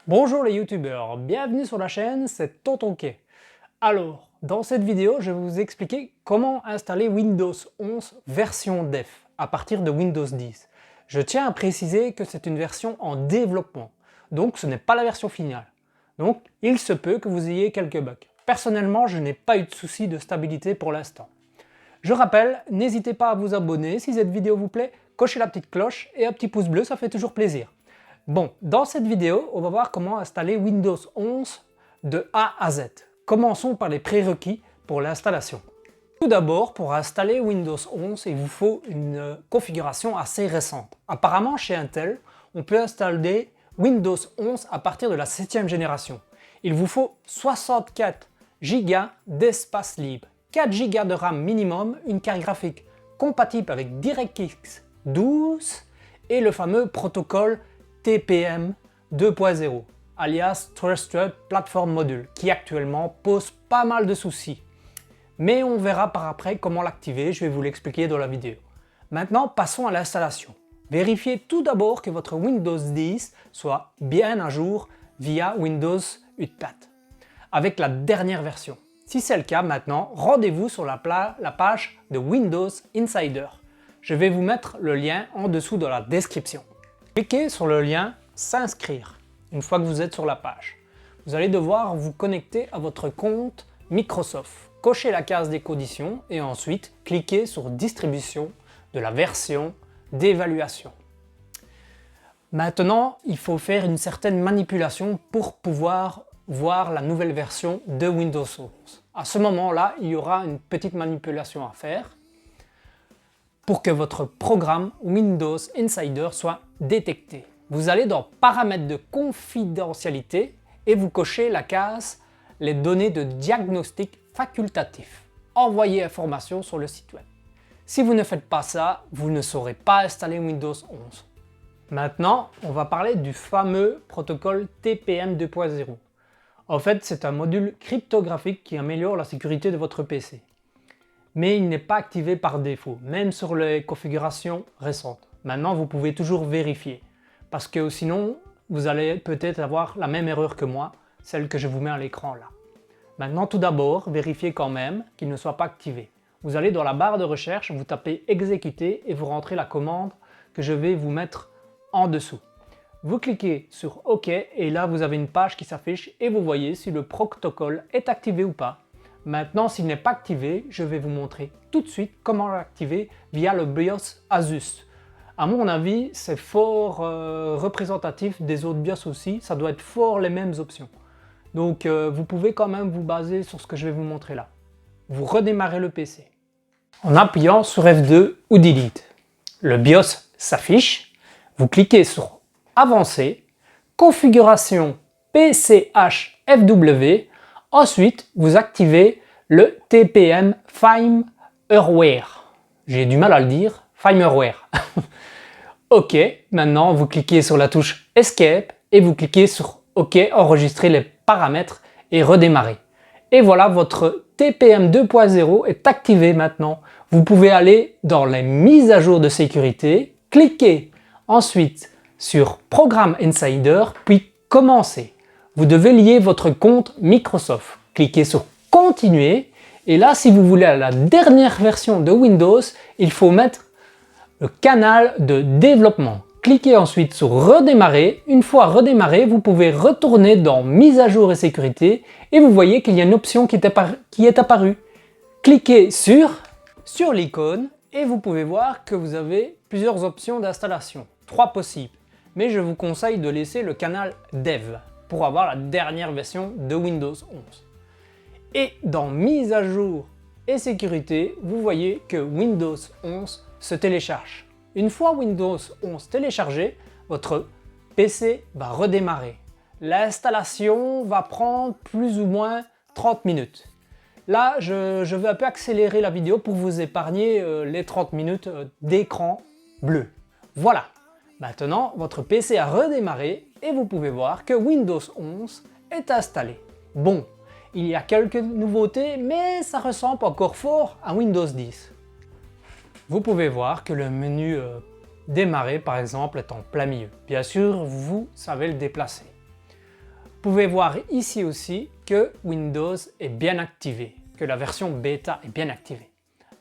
Bonjour les youtubeurs, bienvenue sur la chaîne, c'est Tonton K. Alors, dans cette vidéo, je vais vous expliquer comment installer Windows 11 version dev à partir de Windows 10. Je tiens à préciser que c'est une version en développement, donc ce n'est pas la version finale. Donc, il se peut que vous ayez quelques bugs. Personnellement, je n'ai pas eu de soucis de stabilité pour l'instant. Je rappelle, n'hésitez pas à vous abonner si cette vidéo vous plaît, cochez la petite cloche et un petit pouce bleu, ça fait toujours plaisir. Bon, dans cette vidéo, on va voir comment installer Windows 11 de A à Z. Commençons par les prérequis pour l'installation. Tout d'abord, pour installer Windows 11, il vous faut une configuration assez récente. Apparemment, chez Intel, on peut installer Windows 11 à partir de la 7e génération. Il vous faut 64 Go d'espace libre, 4 Go de RAM minimum, une carte graphique compatible avec DirectX 12 et le fameux protocole TPM 2.0, alias Trusted Platform Module, qui actuellement pose pas mal de soucis. Mais on verra par après comment l'activer, je vais vous l'expliquer dans la vidéo. Maintenant, passons à l'installation. Vérifiez tout d'abord que votre Windows 10 soit bien à jour via Windows 8.4, avec la dernière version. Si c'est le cas maintenant, rendez-vous sur la page de Windows Insider. Je vais vous mettre le lien en dessous dans la description. Cliquez sur le lien « S'inscrire » une fois que vous êtes sur la page. Vous allez devoir vous connecter à votre compte Microsoft. Cochez la case des conditions et ensuite cliquez sur « Distribution » de la version d'évaluation. Maintenant, il faut faire une certaine manipulation pour pouvoir voir la nouvelle version de Windows 11. À ce moment-là, il y aura une petite manipulation à faire pour que votre programme Windows Insider soit détecté. Vous allez dans Paramètres de confidentialité et vous cochez la case « Les données de diagnostic facultatif ». Envoyez information sur le site web. Si vous ne faites pas ça, vous ne saurez pas installer Windows 11. Maintenant, on va parler du fameux protocole TPM 2.0. En fait, c'est un module cryptographique qui améliore la sécurité de votre PC. Mais il n'est pas activé par défaut, même sur les configurations récentes. Maintenant, vous pouvez toujours vérifier, parce que sinon, vous allez peut-être avoir la même erreur que moi, celle que je vous mets à l'écran là. Maintenant, tout d'abord, vérifiez quand même qu'il ne soit pas activé. Vous allez dans la barre de recherche, vous tapez « Exécuter » et vous rentrez la commande que je vais vous mettre en dessous. Vous cliquez sur « OK » et là, vous avez une page qui s'affiche et vous voyez si le protocole est activé ou pas. Maintenant, s'il n'est pas activé, je vais vous montrer tout de suite comment l'activer via le BIOS Asus. À mon avis, c'est fort représentatif des autres BIOS aussi, ça doit être fort les mêmes options. Donc vous pouvez quand même vous baser sur ce que je vais vous montrer là. Vous redémarrez le PC en appuyant sur F2 ou Delete. Le BIOS s'affiche, vous cliquez sur Avancer, Configuration PCHFW. Ensuite, vous activez le TPM Firmware. J'ai du mal à le dire, Firmware. OK, maintenant vous cliquez sur la touche Escape et vous cliquez sur OK, enregistrer les paramètres et redémarrer. Et voilà, votre TPM 2.0 est activé maintenant. Vous pouvez aller dans les mises à jour de sécurité, cliquez ensuite sur Programme Insider, puis Commencer. Vous devez lier votre compte Microsoft. Cliquez sur Continuer et là, si vous voulez la dernière version de Windows, il faut mettre le canal de développement. Cliquez ensuite sur Redémarrer. Une fois redémarré, vous pouvez retourner dans Mise à jour et sécurité et vous voyez qu'il y a une option qui est apparue. Cliquez sur l'icône et vous pouvez voir que vous avez plusieurs options d'installation. 3 possibles, mais je vous conseille de laisser le canal Dev pour avoir la dernière version de Windows 11. Et dans Mise à jour et sécurité, vous voyez que Windows 11 se télécharge. Une fois Windows 11 téléchargé, votre PC va redémarrer. L'installation va prendre plus ou moins 30 minutes. Là, je vais un peu accélérer la vidéo pour vous épargner les 30 minutes d'écran bleu. Voilà. Maintenant, votre PC a redémarré et vous pouvez voir que Windows 11 est installé. Bon, il y a quelques nouveautés, mais ça ressemble encore fort à Windows 10. Vous pouvez voir que le menu démarrer par exemple est en plein milieu. Bien sûr, vous savez le déplacer. pouvez voir ici aussi que Windows est bien activé, que la version bêta est bien activée.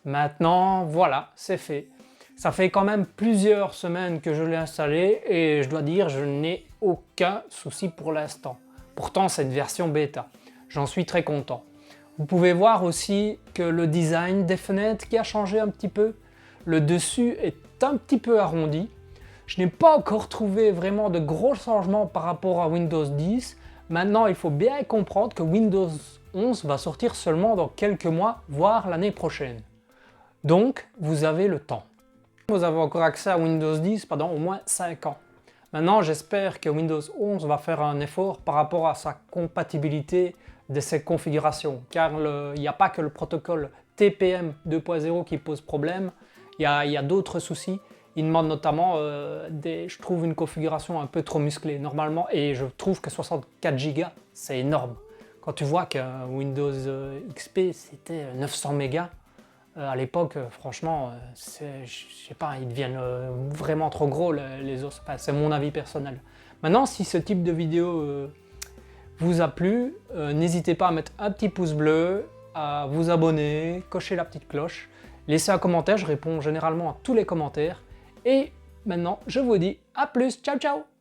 Maintenant, voilà, c'est fait. Ça fait quand même plusieurs semaines que je l'ai installé et je dois dire, je n'ai aucun souci pour l'instant. Pourtant, c'est une version bêta. J'en suis très content. Vous pouvez voir aussi que le design des fenêtres qui a changé un petit peu. Le dessus est un petit peu arrondi. Je n'ai pas encore trouvé vraiment de gros changements par rapport à Windows 10. Maintenant, il faut bien comprendre que Windows 11 va sortir seulement dans quelques mois, voire l'année prochaine. Donc, vous avez le temps. Vous avez encore accès à Windows 10 pendant au moins 5 ans. Maintenant, j'espère que Windows 11 va faire un effort par rapport à sa compatibilité de ses configurations, car il n'y a pas que le protocole TPM 2.0 qui pose problème, il y a d'autres soucis. Il demande notamment, je trouve une configuration un peu trop musclée normalement, et je trouve que 64 Go c'est énorme. Quand tu vois que Windows XP c'était 900 mégas, à l'époque, franchement, je sais pas, ils deviennent vraiment trop gros les os. Enfin, c'est mon avis personnel. Maintenant, si ce type de vidéo vous a plu, n'hésitez pas à mettre un petit pouce bleu, à vous abonner, cocher la petite cloche, laissez un commentaire, je réponds généralement à tous les commentaires. Et maintenant, je vous dis à plus, ciao ciao!